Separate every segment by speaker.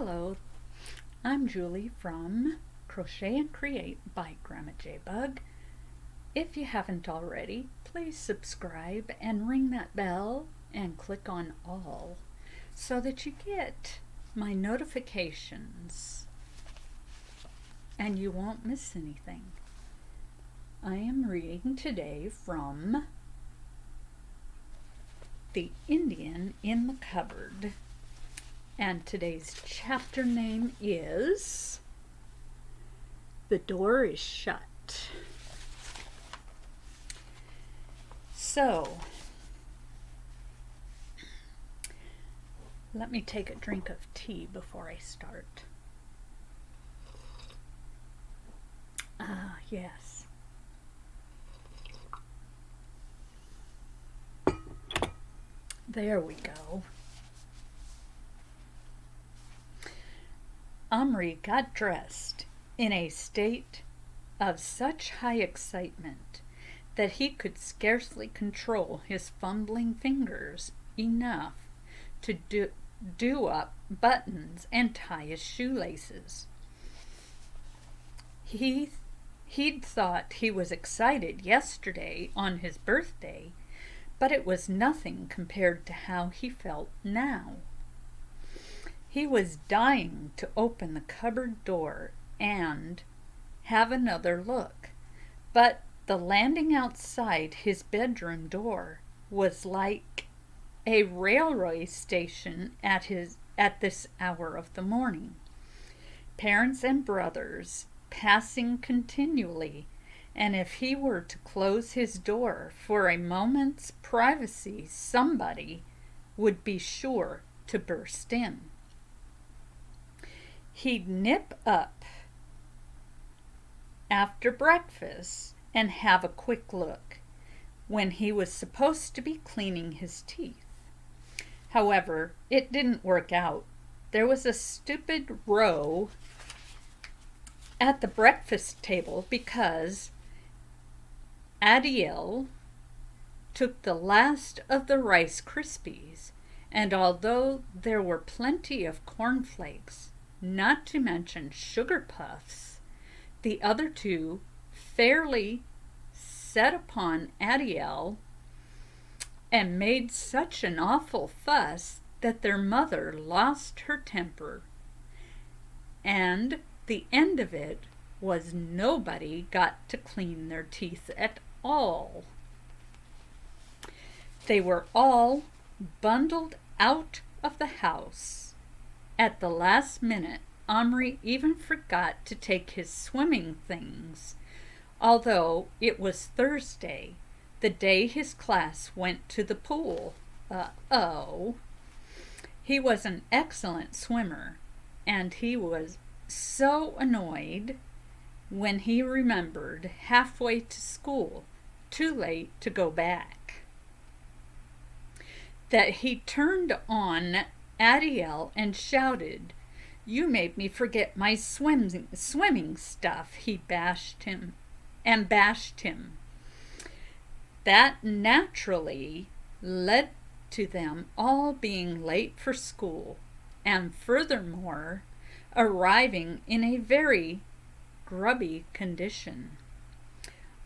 Speaker 1: Hello, I'm Julie from Crochet and Create by Grandma J Bug. If you haven't already, please subscribe and ring that bell and click on all so that you get my notifications and you won't miss anything. I am reading today from The Indian in the Cupboard. And today's chapter name is The Door is Shut. So, let me take a drink of tea before I start. Yes. There we go. Omri got dressed in a state of such high excitement that he could scarcely control his fumbling fingers enough to do up buttons and tie his shoelaces. He'd thought he was excited yesterday on his birthday, but it was nothing compared to how he felt now. He was dying to open the cupboard door and have another look, but the landing outside his bedroom door was like a railway station at this hour of the morning. Parents and brothers passing continually, and if he were to close his door for a moment's privacy, somebody would be sure to burst in. He'd nip up after breakfast and have a quick look when he was supposed to be cleaning his teeth. However, it didn't work out. There was a stupid row at the breakfast table because Adiel took the last of the Rice Krispies, and although there were plenty of cornflakes, not to mention sugar puffs, the other two fairly set upon Adiel and made such an awful fuss that their mother lost her temper. And the end of it was nobody got to clean their teeth at all. They were all bundled out of the house. At the last minute, Omri even forgot to take his swimming things, although it was Thursday, the day his class went to the pool. He was an excellent swimmer, and he was so annoyed when he remembered halfway to school, too late to go back, that he turned on Adiel and shouted, "You made me forget my swimming stuff," he bashed him. That naturally led to them all being late for school, and furthermore, arriving in a very grubby condition.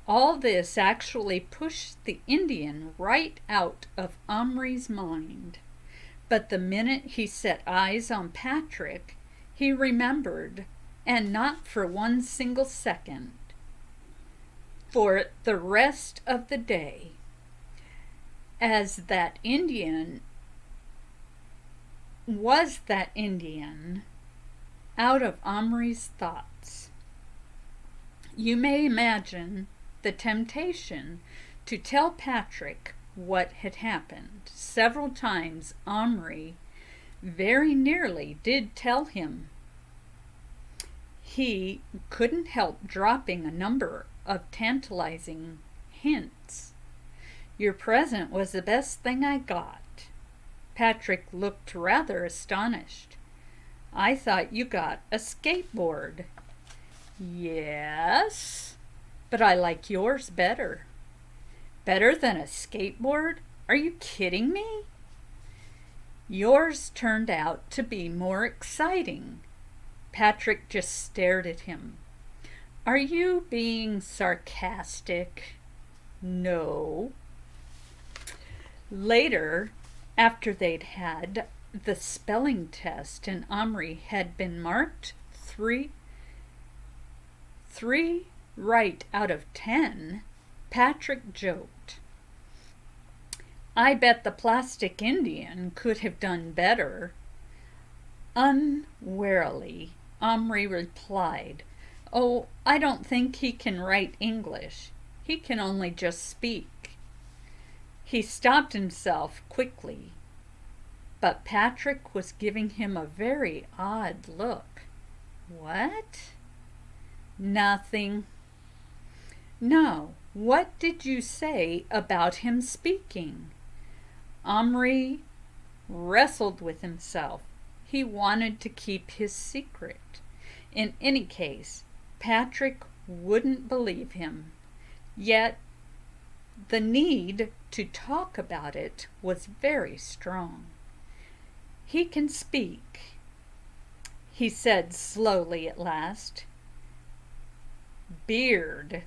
Speaker 1: All this actually pushed the Indian right out of Omri's mind. But the minute he set eyes on Patrick, he remembered, and not for one single second, for the rest of the day, as that Indian out of Omri's thoughts. You may imagine the temptation to tell Patrick what had happened. Several times Omri very nearly did tell him. He couldn't help dropping a number of tantalizing hints. "Your present was the best thing I got." Patrick looked rather astonished. "I thought you got a skateboard." "Yes, but I like yours better." "Better than a skateboard? Are you kidding me?" Yours turned out to be more exciting. Patrick just stared at him. Are you being sarcastic? No. Later, after they'd had the spelling test and Omri had been marked three right out of 10, Patrick joked, I bet the plastic Indian could have done better. Unwarily, Omri replied, Oh, I don't think he can write English. He can only just speak. He stopped himself quickly, but Patrick was giving him a very odd look. What? Nothing. No, what did you say about him speaking? Omri wrestled with himself. He wanted to keep his secret. In any case, Patrick wouldn't believe him. Yet the need to talk about it was very strong. He can speak, he said slowly at last. Beard,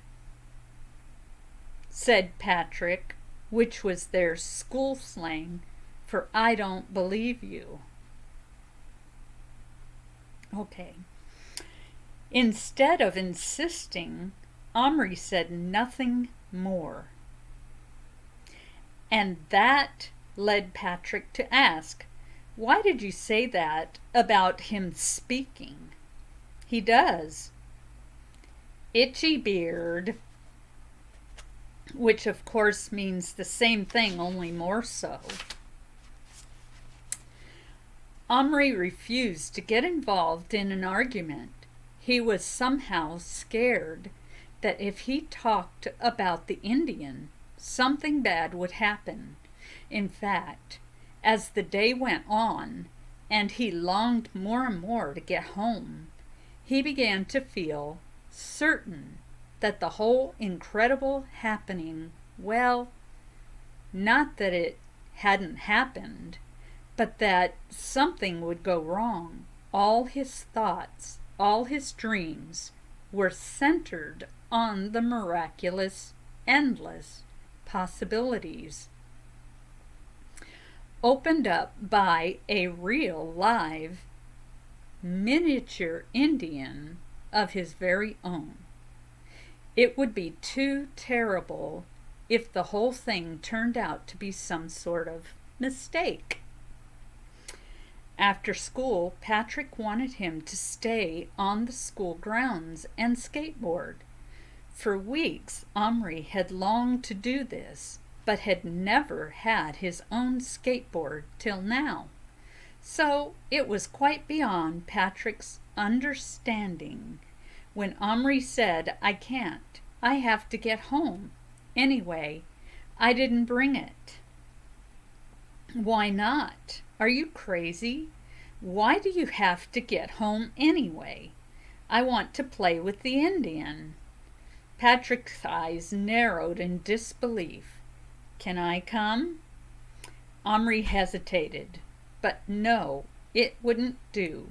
Speaker 1: said Patrick, which was their school slang for I don't believe you. Okay. Instead of insisting, Omri said nothing more. And that led Patrick to ask, why did you say that about him speaking? He does. Itchy beard, which of course means the same thing, only more so. Omri refused to get involved in an argument. He was somehow scared that if he talked about the Indian, something bad would happen. In fact, as the day went on, and he longed more and more to get home, he began to feel certain that the whole incredible happening, well, not that it hadn't happened, but that something would go wrong. All his thoughts, all his dreams were centered on the miraculous, endless possibilities opened up by a real, live, miniature Indian of his very own. It would be too terrible if the whole thing turned out to be some sort of mistake. After school, Patrick wanted him to stay on the school grounds and skateboard. For weeks, Omri had longed to do this, but had never had his own skateboard till now. So it was quite beyond Patrick's understanding when Omri said, I can't. I have to get home. Anyway, I didn't bring it. Why not? Are you crazy? Why do you have to get home anyway? I want to play with the Indian. Patrick's eyes narrowed in disbelief. Can I come? Omri hesitated, but no, it wouldn't do.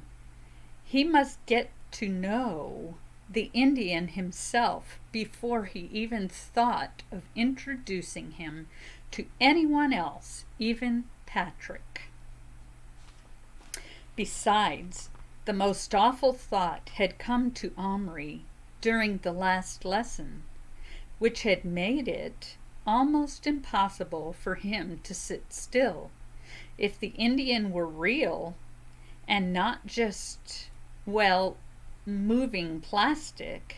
Speaker 1: He must get to know the Indian himself before he even thought of introducing him to anyone else, even Patrick. Besides, the most awful thought had come to Omri during the last lesson, which had made it almost impossible for him to sit still. If the Indian were real and not just, well, moving plastic,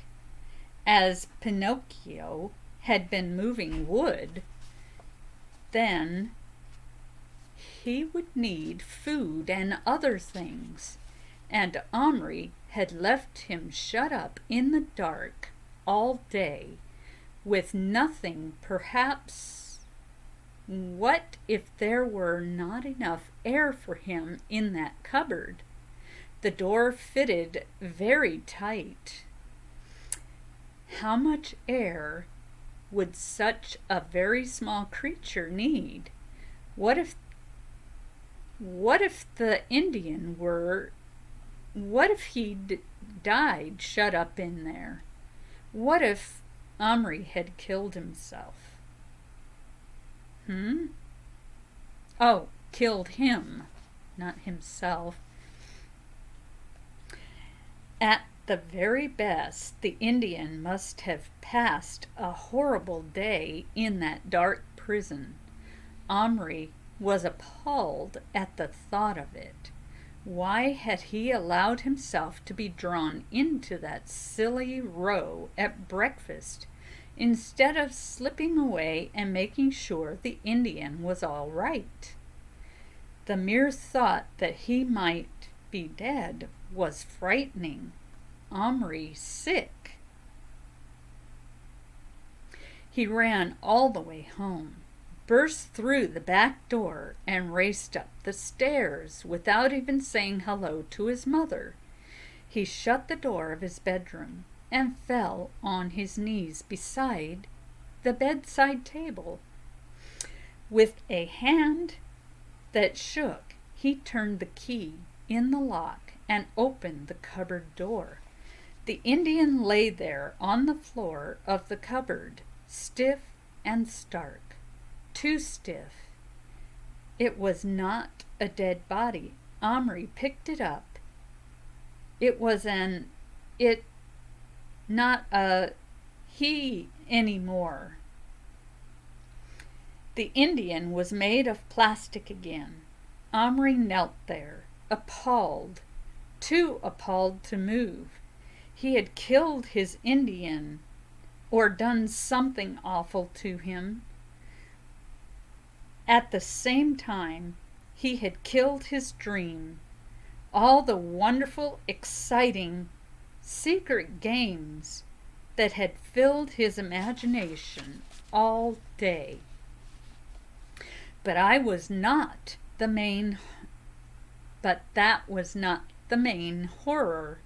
Speaker 1: as Pinocchio had been moving wood, then he would need food and other things, and Omri had left him shut up in the dark all day with nothing. Perhaps, what if there were not enough air for him in that cupboard? The door fitted very tight. How much air would such a very small creature need? What What if the Indian what if died shut up in there? What if Omri had killed himself? Oh, killed him, not himself. At the very best, the Indian must have passed a horrible day in that dark prison. Omri was appalled at the thought of it. Why had he allowed himself to be drawn into that silly row at breakfast instead of slipping away and making sure the Indian was all right? The mere thought that he might be dead was frightening. Omri sick. He ran all the way home, burst through the back door, and raced up the stairs without even saying hello to his mother. He shut the door of his bedroom and fell on his knees beside the bedside table. With a hand that shook, he turned the key in the lock and opened the cupboard door. The Indian lay there on the floor of the cupboard, stiff and stark. Too stiff. It was not a dead body. Omri picked it up. It was not a he anymore. The Indian was made of plastic again. Omri knelt there, appalled, too appalled to move. He had killed his Indian, or done something awful to him. At the same time, he had killed his dream, all the wonderful, exciting, secret games that had filled his imagination all day. But that was not the main horror.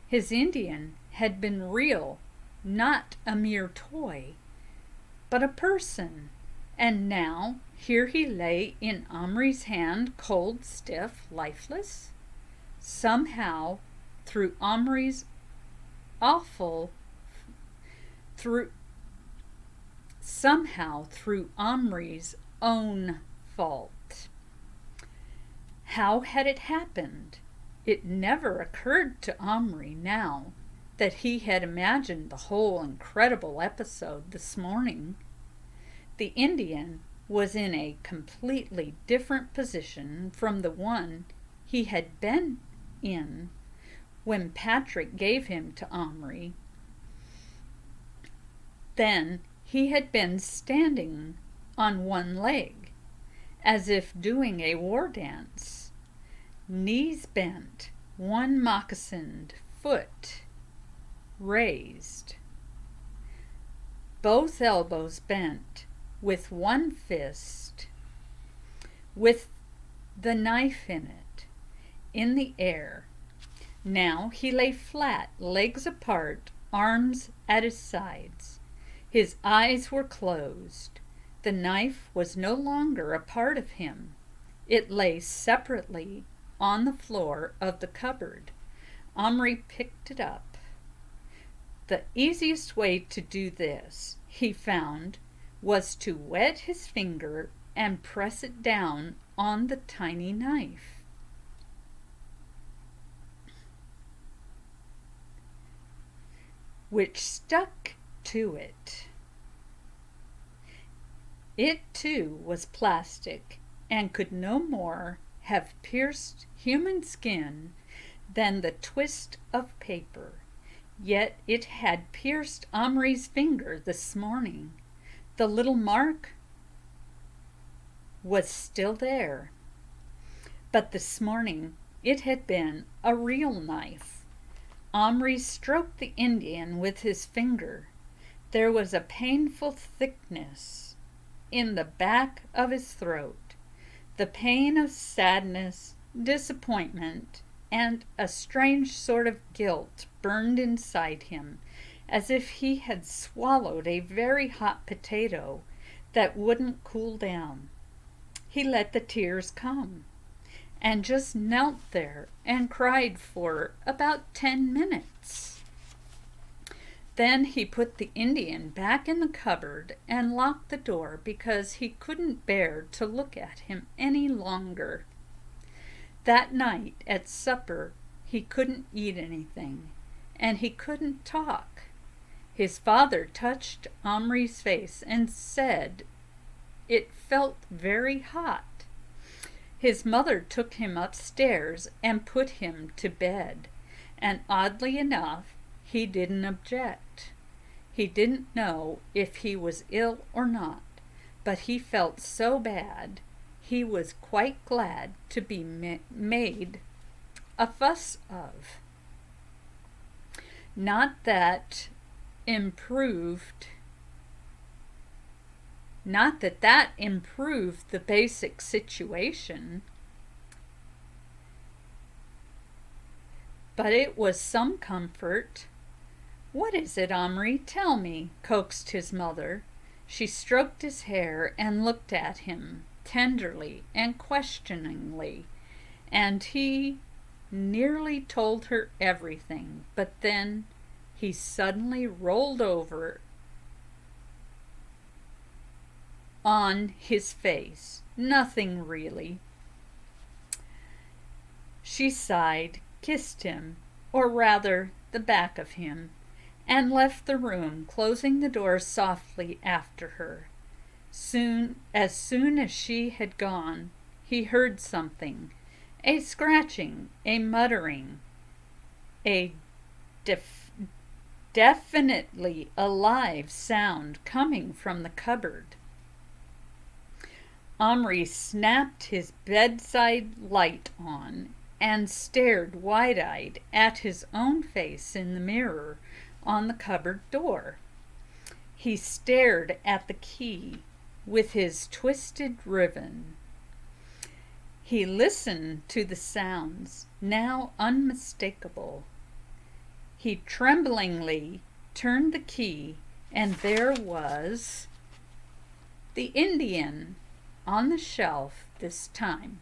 Speaker 1: His Indian had been real, not a mere toy, but a person. And now here he lay in Omri's hand, cold, stiff, lifeless. Somehow, through Omri's own fault. How had it happened? It never occurred to Omri now that he had imagined the whole incredible episode this morning. The Indian was in a completely different position from the one he had been in when Patrick gave him to Omri. Then he had been standing on one leg, as if doing a war dance, knees bent, one moccasined foot raised, both elbows bent, with one fist, with the knife in it, in the air. Now he lay flat, legs apart, arms at his sides. His eyes were closed. The knife was no longer a part of him. It lay separately on the floor of the cupboard. Omri picked it up. The easiest way to do this, he found, was to wet his finger and press it down on the tiny knife. Which stuck to it. It too was plastic and could no more have pierced human skin than the twist of paper. Yet it had pierced Omri's finger this morning. The little mark was still there. But this morning it had been a real knife. Omri stroked the Indian with his finger. There was a painful thickness in the back of his throat, the pain of sadness, disappointment, and a strange sort of guilt burned inside him, as if he had swallowed a very hot potato that wouldn't cool down. He let the tears come. and just knelt there and cried for about 10 minutes. Then he put the Indian back in the cupboard and locked the door because he couldn't bear to look at him any longer. That night at supper he couldn't eat anything, and he couldn't talk. His father touched Omri's face and said it felt very hot. His mother took him upstairs and put him to bed, and oddly enough, he didn't object. He didn't know if he was ill or not, but he felt so bad he was quite glad to be made a fuss of. Not that improved the basic situation, but it was some comfort. "What is it, Omri? Tell me," coaxed his mother. She stroked his hair and looked at him tenderly and questioningly, and he nearly told her everything, but then he suddenly rolled over on his face. "Nothing really." She sighed, kissed him, or rather the back of him, and left the room, closing the door softly after her. As soon as she had gone, he heard something, a scratching, a muttering, a definitely alive sound coming from the cupboard. Omri snapped his bedside light on and stared wide-eyed at his own face in the mirror on the cupboard door. He stared at the key with his twisted ribbon. He listened to the sounds, now unmistakable. He tremblingly turned the key, and there was the Indian on the shelf this time,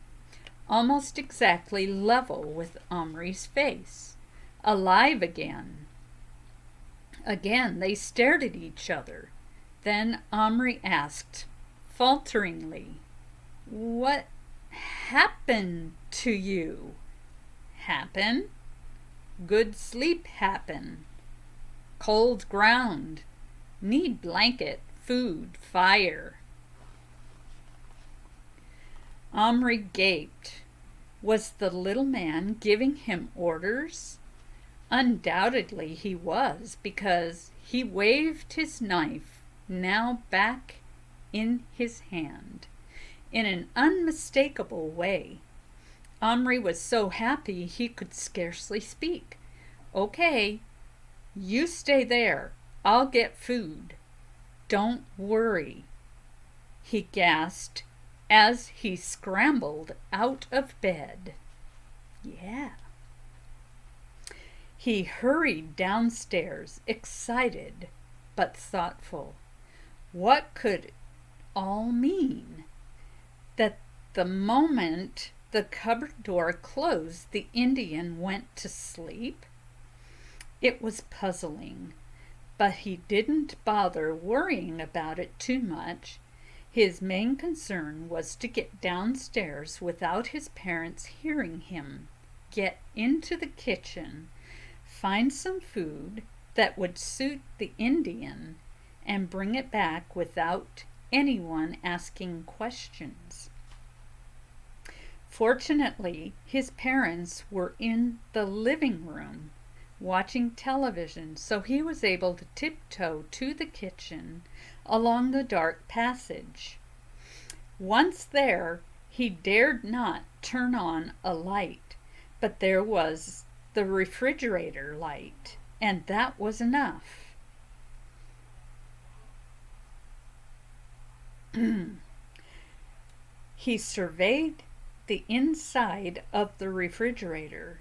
Speaker 1: almost exactly level with Omri's face, alive again. Again they stared at each other. Then Omri asked, falteringly, "What happened to you?" "Happen? Good sleep happen. Cold ground. Need blanket, food, fire." Omri gaped. Was the little man giving him orders? Undoubtedly he was, because he waved his knife, now back in his hand, in an unmistakable way. Omri was so happy he could scarcely speak. "Okay, you stay there. I'll get food. Don't worry," he gasped as he scrambled out of bed. Yeah. He hurried downstairs, excited but thoughtful. What could it all mean? That the moment the cupboard door closed, the Indian went to sleep? It was puzzling, but he didn't bother worrying about it too much. His main concern was to get downstairs without his parents hearing him, get into the kitchen, find some food that would suit the Indian, and bring it back without anyone asking questions. Fortunately, his parents were in the living room watching television, so he was able to tiptoe to the kitchen along the dark passage. Once there, he dared not turn on a light, but there was the refrigerator light, and that was enough. He surveyed the inside of the refrigerator.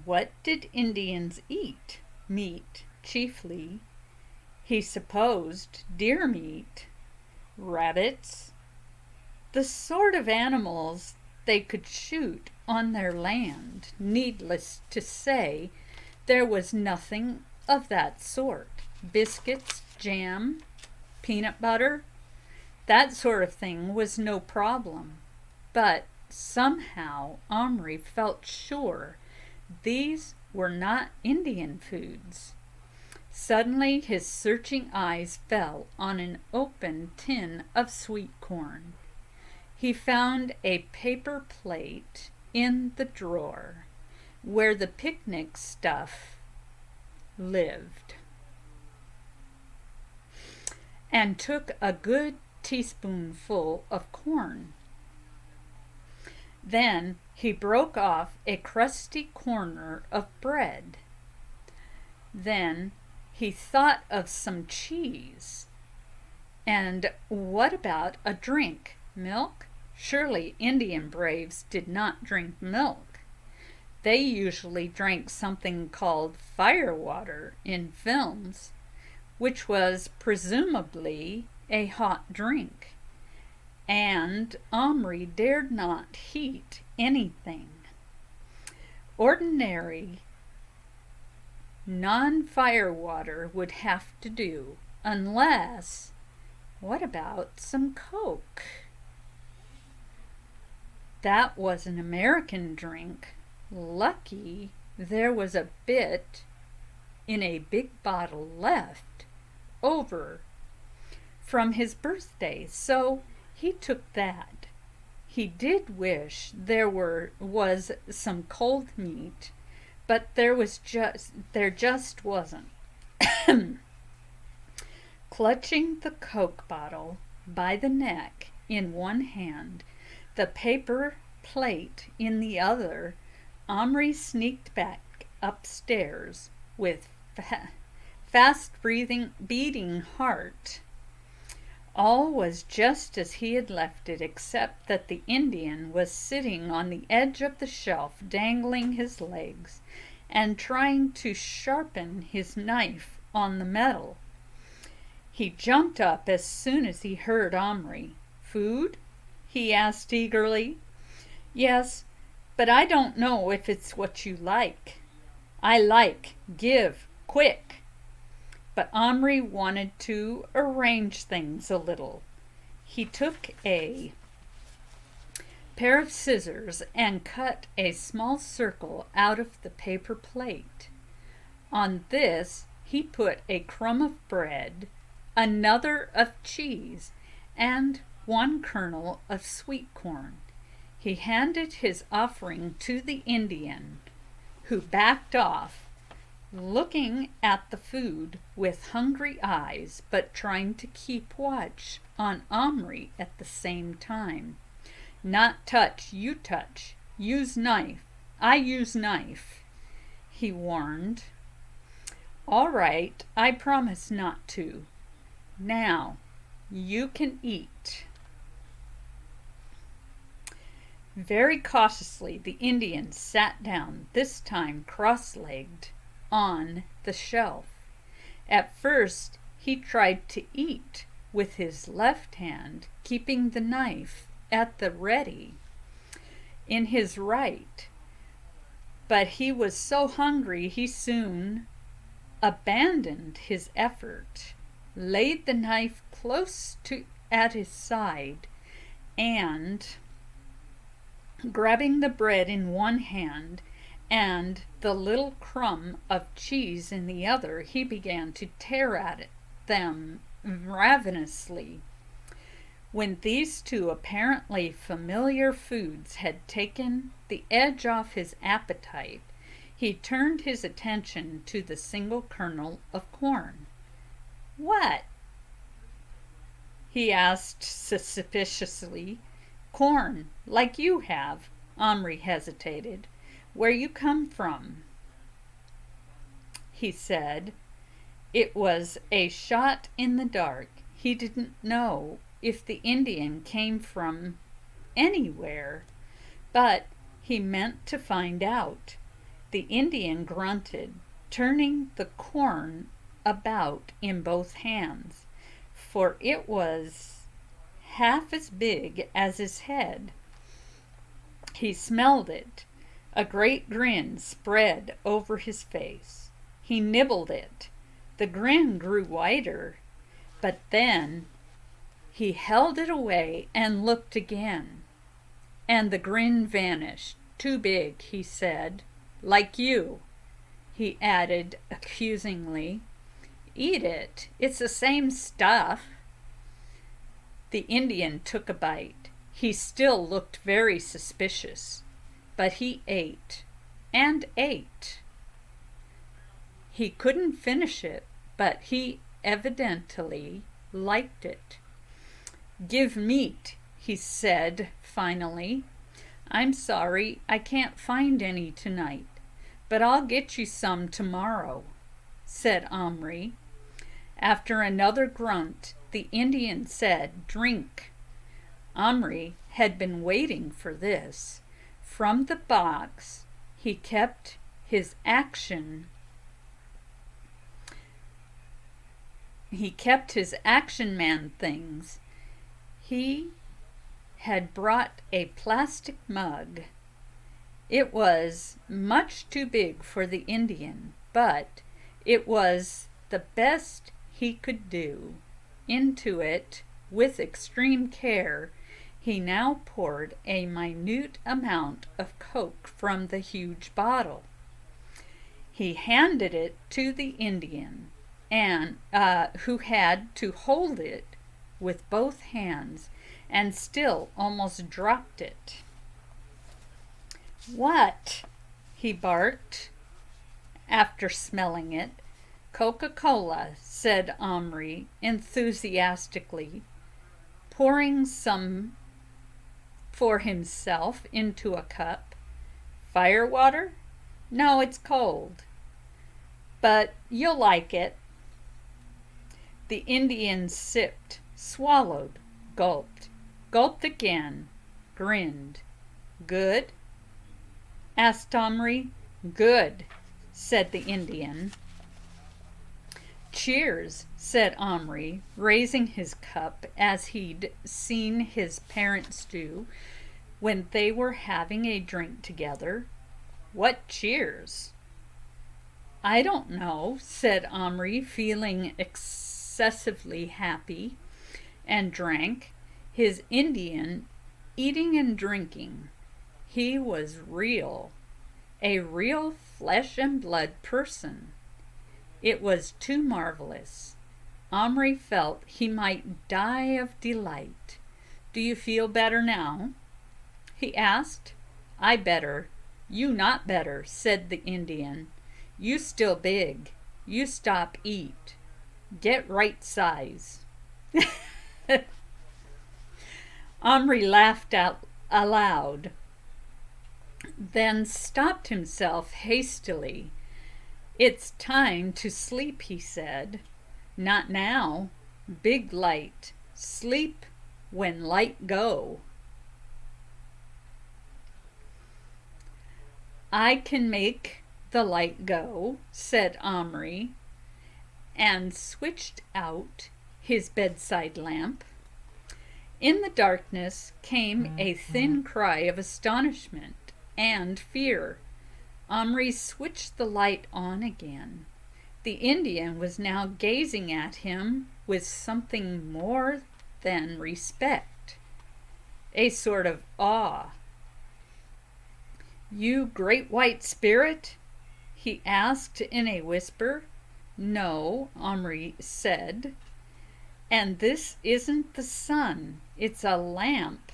Speaker 1: What did Indians eat? Meat, chiefly. He supposed deer meat, rabbits, the sort of animals they could shoot on their land. Needless to say, there was nothing of that sort. Biscuits, jam, peanut butter, that sort of thing was no problem. But somehow Omri felt sure these were not Indian foods. Suddenly his searching eyes fell on an open tin of sweet corn. He found a paper plate in the drawer where the picnic stuff lived, and took a good teaspoonful of corn. Then he broke off a crusty corner of bread. Then he thought of some cheese. And what about a drink? Milk? Surely Indian braves did not drink milk. They usually drank something called firewater in films, which was presumably a hot drink. And Omri dared not heat anything. Ordinary non-firewater would have to do, unless, what about some Coke? That was an American drink. Lucky there was a bit in a big bottle left over from his birthday, so he took that. He did wish there was some cold meat, but there just wasn't. Clutching the Coke bottle by the neck in one hand, the paper plate in the other, Omri sneaked back upstairs with fast beating heart. All was just as he had left it, except that the Indian was sitting on the edge of the shelf, dangling his legs and trying to sharpen his knife on the metal. He jumped up as soon as he heard Omri. "Food?" he asked eagerly. "Yes, but I don't know if it's what you like." "I like. Give. Quick." But Omri wanted to arrange things a little. He took a pair of scissors and cut a small circle out of the paper plate. On this he put a crumb of bread, another of cheese, and one kernel of sweet corn. He handed his offering to the Indian, who backed off, looking at the food with hungry eyes, but trying to keep watch on Omri at the same time. "Not touch, you touch. Use knife. I use knife," he warned. "All right, I promise not to. Now, you can eat." Very cautiously the Indian sat down, this time cross-legged, on the shelf. At first he tried to eat with his left hand, keeping the knife at the ready in his right. But he was so hungry he soon abandoned his effort, laid the knife close at his side, and, grabbing the bread in one hand and the little crumb of cheese in the other, he began to tear at them ravenously. When these two apparently familiar foods had taken the edge off his appetite, he turned his attention to the single kernel of corn. "What?" he asked suspiciously. "Corn, like you have." Omri hesitated. "Where you come from?" he said. It was a shot in the dark. He didn't know if the Indian came from anywhere, but he meant to find out. The Indian grunted, turning the corn about in both hands, for it was half as big as his head. He smelled it. A great grin spread over his face. He nibbled it. The grin grew wider, but then he held it away and looked again. And the grin vanished. Too big, he said. Like you, he added accusingly. Eat it. It's the same stuff. The Indian took a bite. He still looked very suspicious, but he ate and ate. He couldn't finish it, but he evidently liked it. Give meat, he said finally. I'm sorry, I can't find any tonight, but I'll get you some tomorrow, said Omri. After another grunt, the Indian said, Drink. Omri had been waiting for this. From the box, he kept his action man things. He had brought a plastic mug. It was much too big for the Indian, but it was the best he could do. Into it, with extreme care, he now poured a minute amount of Coke from the huge bottle. He handed it to the Indian, and who had to hold it with both hands and still almost dropped it. What? He barked after smelling it. Coca-Cola, said Omri enthusiastically, pouring some for himself into a cup. Firewater? No, it's cold, but you'll like it. The Indian sipped, swallowed, gulped, gulped again, grinned. Good? Asked Omri. Good, said the Indian. Cheers, said Omri, raising his cup as he'd seen his parents do when they were having a drink together. What cheers? I don't know, said Omri, feeling excessively happy, and drank. His Indian eating and drinking. He was real, a real flesh and blood person. It was too marvelous. Omri felt he might die of delight. Do you feel better now? He asked. I better. You not better, said the Indian. You still big. You stop eat. Get right size. Omri laughed out aloud, then stopped himself hastily. It's time to sleep, he said. Not now. Big light. Sleep when light go. I can make the light go, said Omri, and switched out his bedside lamp. In the darkness came a thin cry of astonishment and fear. Omri switched the light on again. The Indian was now gazing at him with something more than respect, a sort of awe. You great white spirit? He asked in a whisper. No, Omri said. And this isn't the sun, it's a lamp.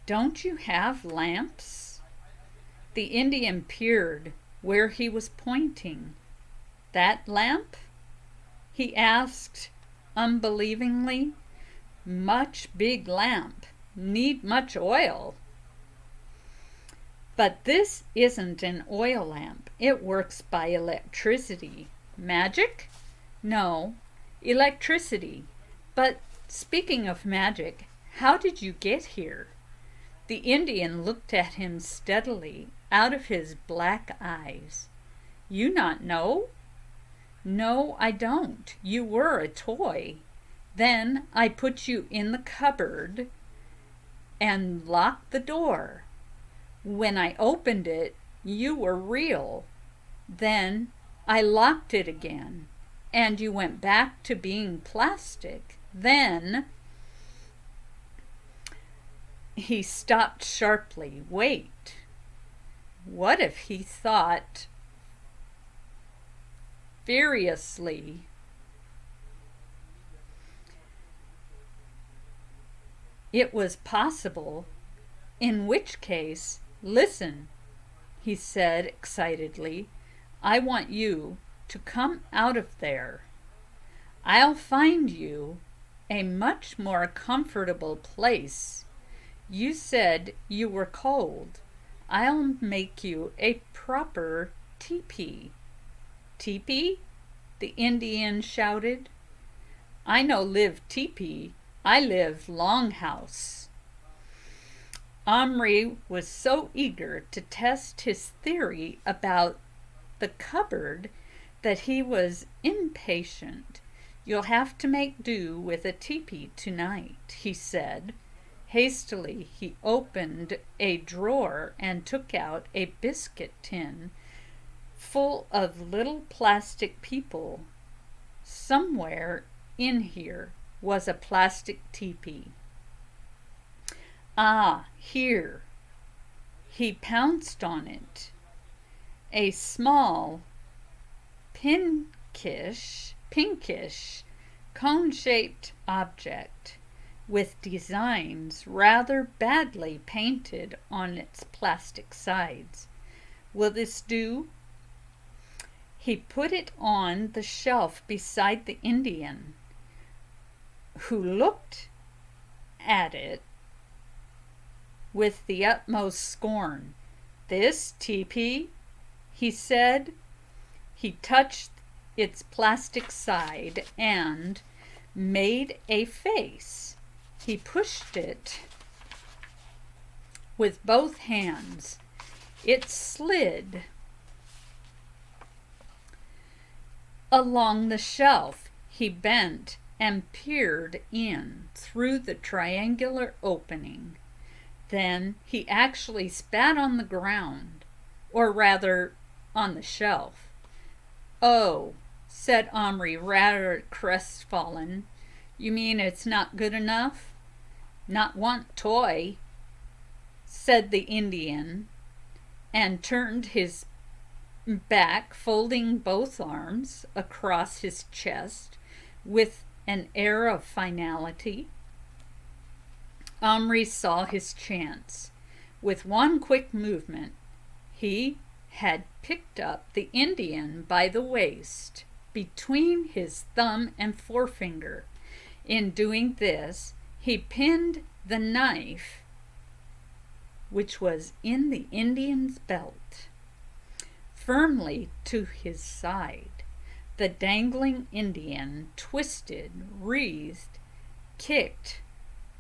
Speaker 1: Don't you have lamps? The Indian peered where he was pointing. That lamp? He asked unbelievingly. Much big lamp. Need much oil. But this isn't an oil lamp. It works by electricity. Magic? No, electricity. But speaking of magic, how did you get here? The Indian looked at him steadily out of his black eyes. You not know? No, I don't. You were a toy. Then I put you in the cupboard and locked the door. When I opened it, you were real. Then I locked it again, and you went back to being plastic. Then he stopped sharply. Wait, what if he thought furiously? It was possible, in which case, listen, he said excitedly. I want you to come out of there. I'll find you a much more comfortable place. You said you were cold. I'll make you a proper teepee. Teepee? The Indian shouted. I no live teepee. I live longhouse. Omri was so eager to test his theory about the cupboard that he was impatient. You'll have to make do with a teepee tonight, he said. Hastily, he opened a drawer and took out a biscuit tin full of little plastic people. Somewhere in here was a plastic teepee. Ah, here. He pounced on it. A small, pinkish, cone-shaped object with designs rather badly painted on its plastic sides. Will this do? He put it on the shelf beside the Indian, who looked at it with the utmost scorn. This teepee, he said. He touched its plastic side and made a face. He pushed it with both hands. It slid along the shelf. He bent and peered in through the triangular opening. Then he actually spat on the ground, or rather on the shelf. Oh, said Omri, rather crestfallen. You mean it's not good enough? Not want toy, said the Indian, and turned his back, folding both arms across his chest with an air of finality. Omri saw his chance. With one quick movement, he had picked up the Indian by the waist between his thumb and forefinger. In doing this, he pinned the knife, which was in the Indian's belt, firmly to his side. The dangling Indian twisted, writhed, kicked,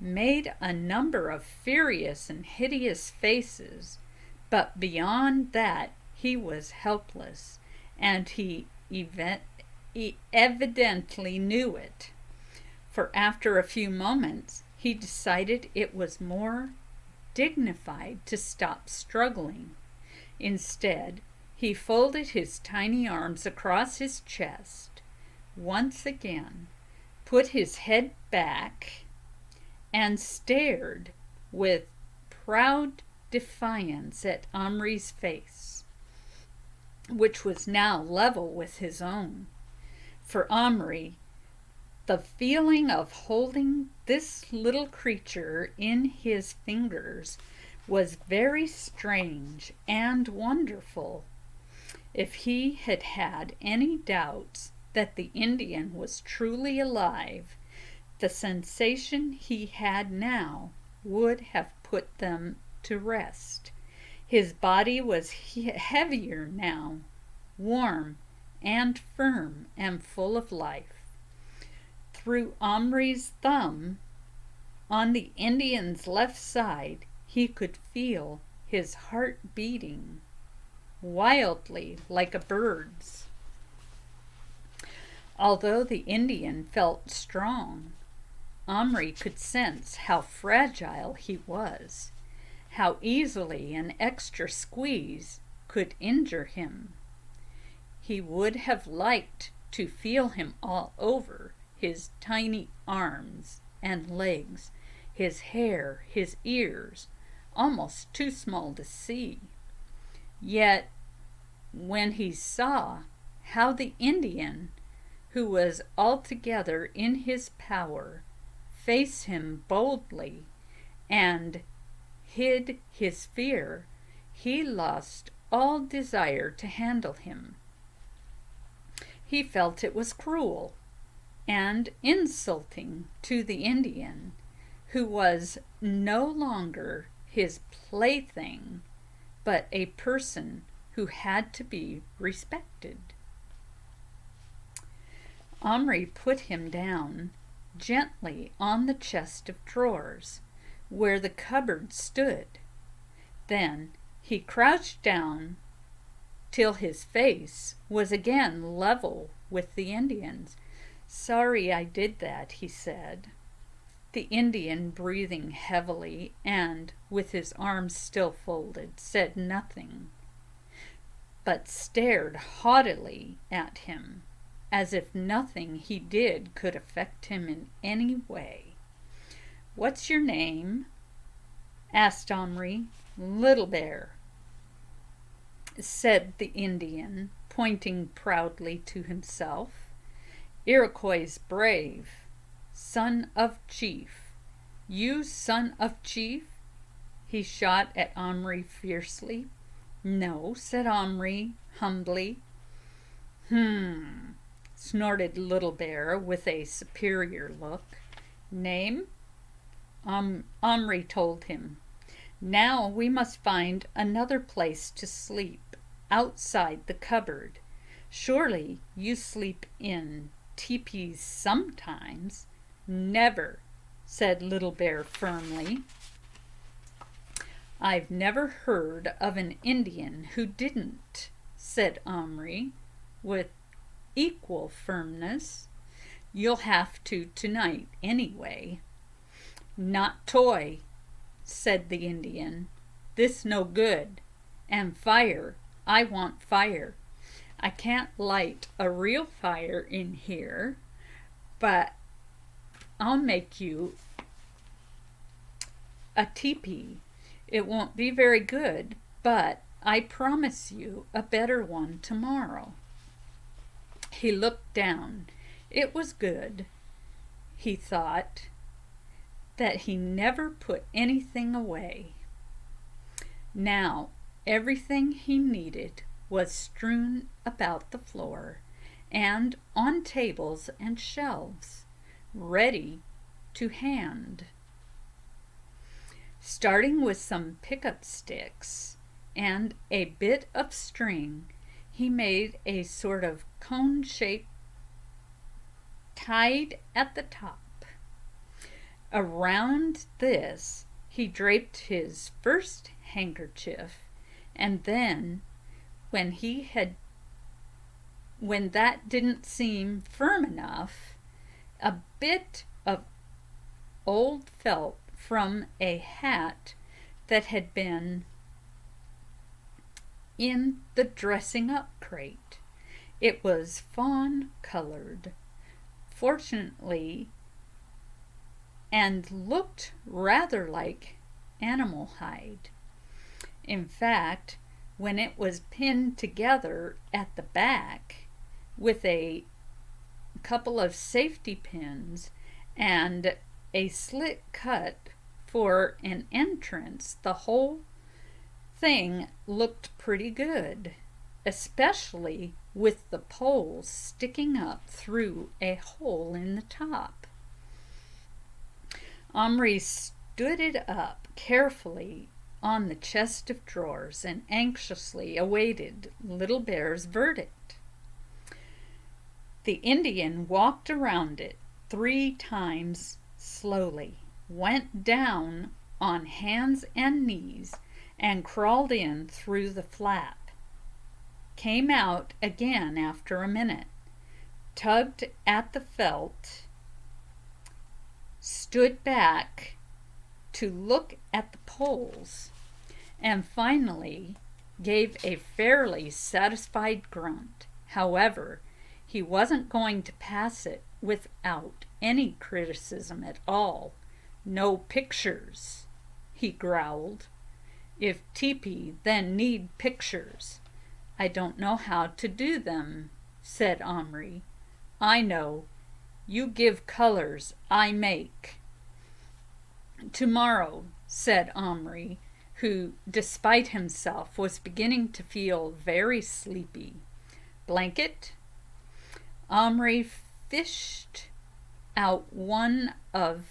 Speaker 1: made a number of furious and hideous faces, but beyond that he was helpless, and he evidently knew it. For after a few moments, he decided it was more dignified to stop struggling. Instead, he folded his tiny arms across his chest, once again, put his head back, and stared with proud defiance at Omri's face, which was now level with his own. For Omri, the feeling of holding this little creature in his fingers was very strange and wonderful. If he had had any doubts that the Indian was truly alive, the sensation he had now would have put them to rest. His body was heavier now, warm and firm and full of life. Through Omri's thumb on the Indian's left side, he could feel his heart beating wildly like a bird's. Although the Indian felt strong, Omri could sense how fragile he was. how easily an extra squeeze could injure him. He would have liked to feel him all over, his tiny arms and legs, his hair, his ears, almost too small to see. Yet, when he saw how the Indian, who was altogether in his power, faced him boldly and hid his fear, he lost all desire to handle him. He felt it was cruel and insulting to the Indian, who was no longer his plaything, but a person who had to be respected. Omri put him down gently on the chest of drawers, where the cupboard stood. Then he crouched down till his face was again level with the Indian's. "Sorry I did that," he said. The Indian, breathing heavily and with his arms still folded, said nothing, but stared haughtily at him, as if nothing he did could affect him in any way. "What's your name?" asked Omri. "Little Bear," said the Indian, pointing proudly to himself. "Iroquois brave, son of chief. You son of chief?" he shot at Omri fiercely. "No," said Omri humbly. Snorted Little Bear with a superior look. "Name?" Omri told him. "Now we must find another place to sleep, outside the cupboard. Surely you sleep in teepees sometimes." "Never," said Little Bear firmly. "I've never heard of an Indian who didn't," said Omri with equal firmness. "You'll have to tonight anyway." "Not toy," said the Indian. "This no good. And fire, I want fire. I can't light a real fire in here, but I'll make you a teepee. It won't be very good, but I promise you a better one tomorrow." He looked down. It was good, he thought, that he never put anything away. Now everything he needed was strewn about the floor and on tables and shelves, ready to hand. Starting with some pickup sticks and a bit of string, he made a sort of cone shape tied at the top. Around this he draped his first handkerchief, and then, when that didn't seem firm enough, a bit of old felt from a hat that had been in the dressing up crate. It was fawn colored, fortunately, and looked rather like animal hide. In fact, when it was pinned together at the back with a couple of safety pins and a slit cut for an entrance, the whole thing looked pretty good, especially with the poles sticking up through a hole in the top. Omri stood it up carefully on the chest of drawers and anxiously awaited Little Bear's verdict. The Indian walked around it 3 times slowly, went down on hands and knees, and crawled in through the flap. Came out again after a minute, tugged at the felt, stood back to look at the poles, and finally gave a fairly satisfied grunt. However, he wasn't going to pass it without any criticism at all. "No pictures," he growled. "If Teepee then need pictures, I don't know how to do them," said Omri. "I know. You give colors, I make." "Tomorrow," said Omri, who, despite himself, was beginning to feel very sleepy. "Blanket?" Omri fished out one of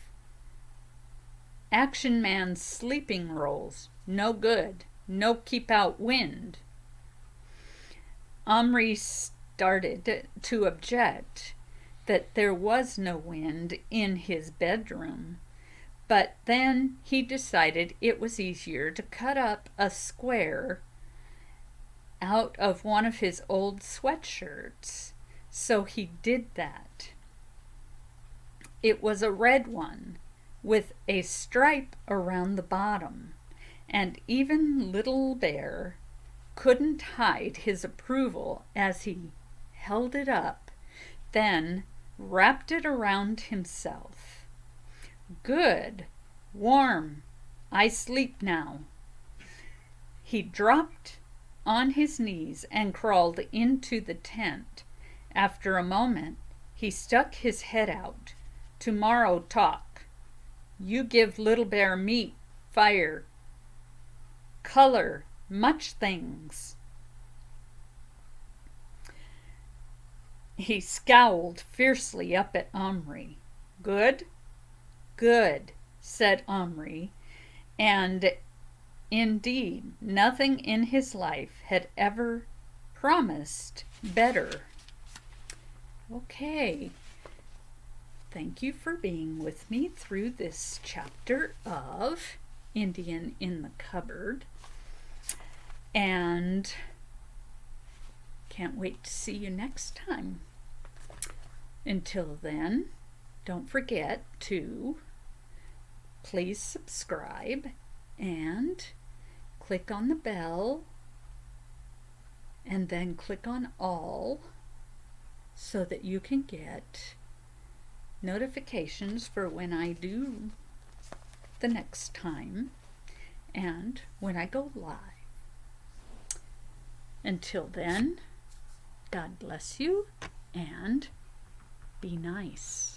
Speaker 1: Action Man's sleeping rolls. "No good. No keep out wind." Omri started to object that there was no wind in his bedroom, but then he decided it was easier to cut up a square out of one of his old sweatshirts, so he did that. It was a red one with a stripe around the bottom, and even Little Bear couldn't hide his approval as he held it up, then wrapped it around himself. "Good. Warm. I sleep now." He dropped on his knees and crawled into the tent. After a moment, he stuck his head out. "Tomorrow talk. You give Little Bear meat, fire, color, much things." He scowled fiercely up at Omri. "Good?" "Good," said Omri, and indeed nothing in his life had ever promised better. Okay, thank you for being with me through this chapter of Indian in the Cupboard, and can't wait to see you next time. Until then, don't forget to please subscribe and click on the bell and then click on all so that you can get notifications for when I do the next time and when I go live. Until then, God bless you and be nice.